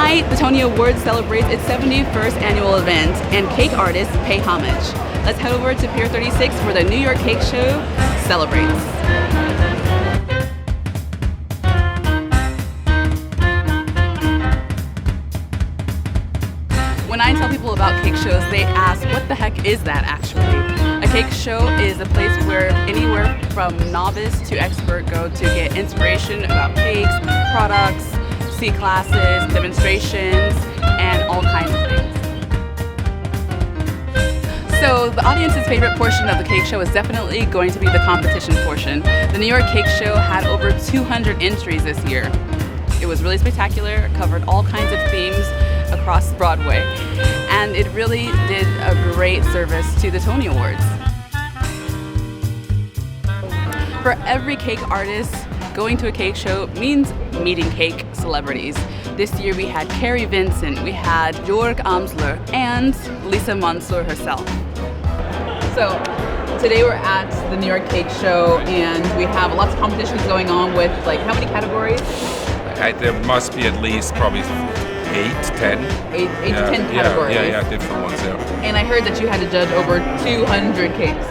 Tonight, the Tony Awards celebrates its 71st annual event, and cake artists pay homage. Let's head over to Pier 36 where the New York Cake Show celebrates. When I tell people about cake shows, they ask, what the heck is that actually? A cake show is a place where anywhere from novice to expert go to get inspiration about cakes, products, see classes, demonstrations, and all kinds of things. So the audience's favorite portion of the cake show is definitely going to be the competition portion. The New York Cake Show had over 200 entries this year. It was really spectacular, covered all kinds of themes across Broadway, and it really did a great service to the Tony Awards. For every cake artist, going to a cake show means meeting cake celebrities. This year we had Carrie Vincent, we had Jörg Amsler, and Lisa Mansour herself. So today we're at the New York Cake Show, and we have lots of competitions going on with, like, how many categories? There must be at least probably 8, 10. 8 to 10 categories. Yeah, different ones, yeah. And I heard that you had to judge over 200 cakes.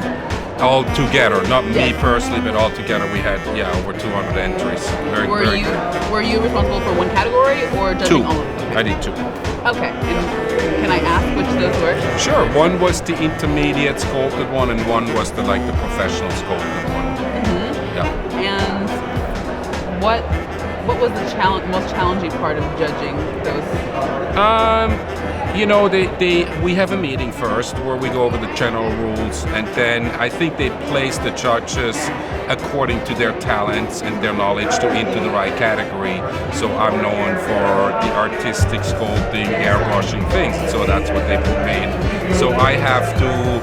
All together, not me personally, but all together we had, over 200 entries. Were you responsible for one category or judging 2. all of them? I did 2. Okay. And can I ask which those were? Sure. One was the intermediate sculpted one, and one was the professional sculpted one. Mm-hmm. Yeah. And what was the most challenging part of judging those? We have a meeting first where we go over the general rules, and then I think they place the judges according to their talents and their knowledge into the right category. So I'm known for the artistic sculpting, airbrushing things, so that's what they put me in. So I have to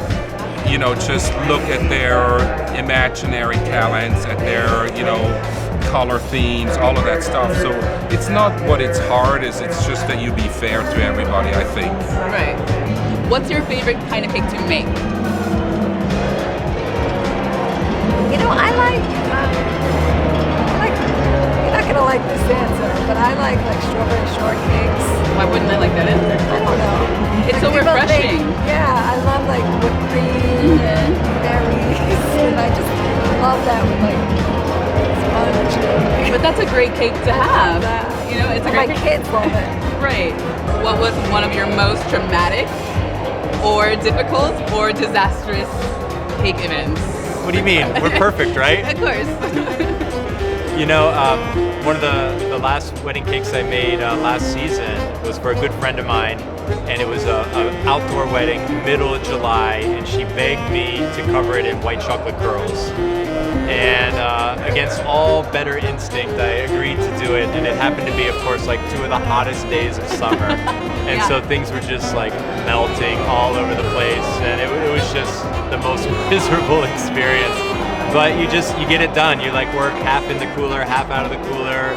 just look at their imaginary talents, at their, color themes, all of that stuff. So it's not what it's hard is, it's just that you be fair to everybody, I think. Right. What's your favorite kind of cake to make? I like, you're not gonna like this answer, but I like strawberry shortcakes. Why wouldn't I like that answer? I don't know. It's so refreshing. I love whipped cream and berries, and I just love that with sponge. But that's a great cake to have. It's a great My kids love it. Right. What was one of your most traumatic or difficult or disastrous cake events? What do you mean? We're perfect, right? Of course. One of the last wedding cakes I made last season was for a good friend of mine, and it was an outdoor wedding, middle of July, and she begged me to cover it in white chocolate curls. And against all better instinct, I agreed to do it, and it happened to be, of course, 2 of the hottest days of summer. And so things were just melting all over the place, and it was just the most miserable experience. But you get it done. You work half in the cooler, half out of the cooler.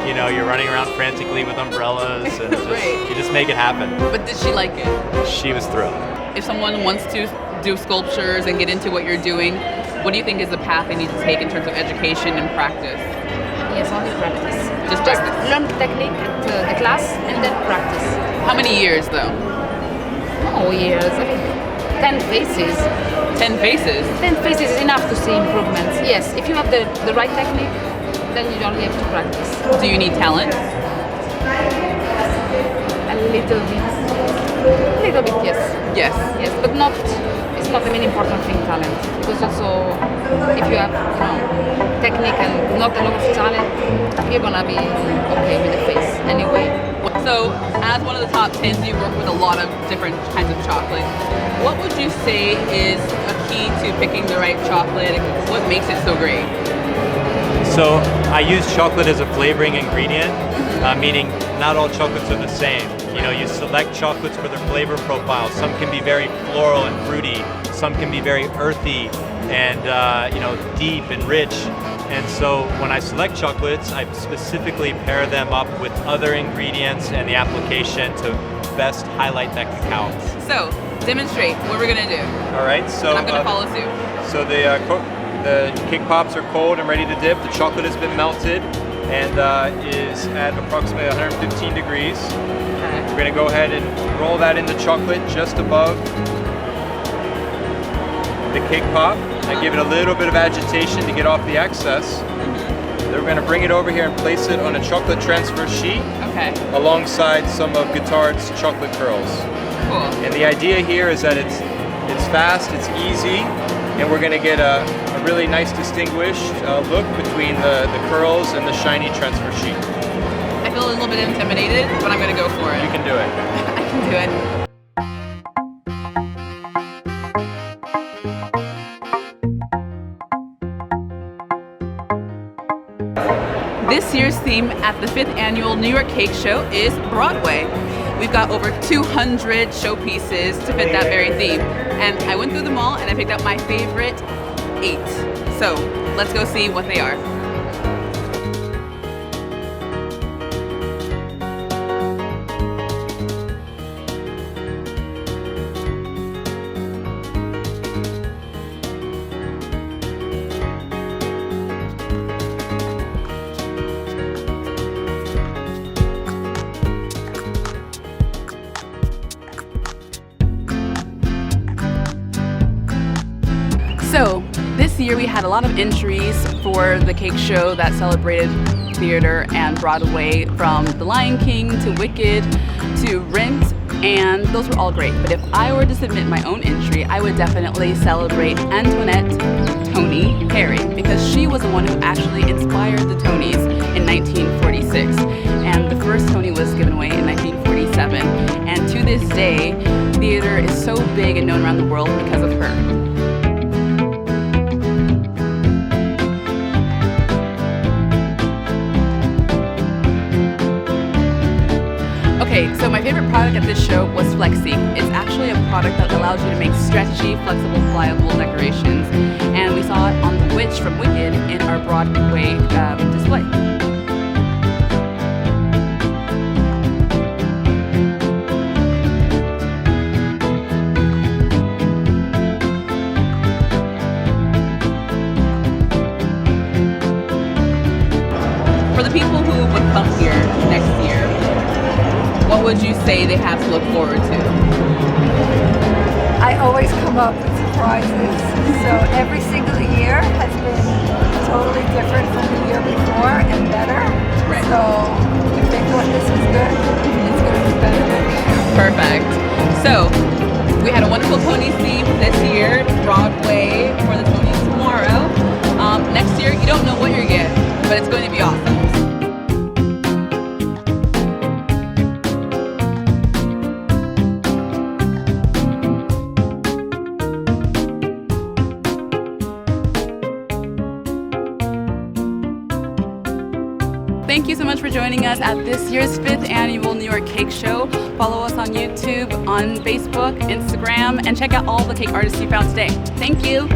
You're running around frantically with umbrellas, and you just make it happen. But did she like it? She was thrilled. If someone wants to do sculptures and get into what you're doing, what do you think is the path they need to take in terms of education and practice? Yes, only practice. Just practice. Learn technique at the class and then practice. How many years though? Oh, years. 10 phases. 10 phases? 10 phases is enough to see improvements. Yes, if you have the right technique, then you don't have to practice. Do you need talent? A little bit, yes. Yes. Yes, but it's not the main important thing, talent. Because also, if you have technique and not a lot of talent, you're gonna be okay with the face anyway. So, as one of the top 10s, you work with a lot of different kinds of chocolate. What would you say is a key to picking the right chocolate? What makes it so great? So I use chocolate as a flavoring ingredient, meaning not all chocolates are the same. You select chocolates for their flavor profile. Some can be very floral and fruity. Some can be very earthy and deep and rich. And so when I select chocolates, I specifically pair them up with other ingredients and the application to best highlight that cacao. So demonstrate what we're gonna do. All right. So and I'm gonna follow suit. So the cake pops are cold and ready to dip. The chocolate has been melted. and is at approximately 115 degrees. We're going to go ahead and roll that in the chocolate just above the cake pop and give it a little bit of agitation to get off the excess. Then we're going to bring it over here and place it on a chocolate transfer sheet alongside some of Guittard's chocolate curls. Cool. And the idea here is that it's fast, it's easy, and we're going to get a really nice distinguished look between the curls and the shiny transfer sheet. I feel a little bit intimidated, but I'm going to go for it. You can do it. I can do it. This year's theme at the 5th Annual New York Cake Show is Broadway. We've got over 200 showpieces to fit that very theme. And I went through them all and I picked out my favorite 8. So let's go see what they are. So this year we had a lot of entries for the cake show that celebrated theater and Broadway, from The Lion King to Wicked to Rent, and those were all great. But if I were to submit my own entry, I would definitely celebrate Antoinette Tony Perry, because she was the one who actually inspired the Tonys in 1946. And the first Tony was given away in 1947. And to this day, theater is so big and known around the world because of her. Okay, so my favorite product at this show was Flexi. It's actually a product that allows you to make stretchy, flexible, pliable decorations. And we saw it on The Witch from Wicked in our Broadway display. For the people who would come here next year, what would you say they have to look forward to? I always come up with surprises. So every single year has been totally different from the year before and better. Right. So if they thought this was good, it's going to be better next year. Perfect. So we had a wonderful Tony's theme this year, Broadway for the Tonys tomorrow. Next year, you don't know what you're getting, but it's going to be awesome. Thank you so much for joining us at this year's 5th Annual New York Cake Show. Follow us on YouTube, on Facebook, Instagram, and check out all the cake artists you found today. Thank you.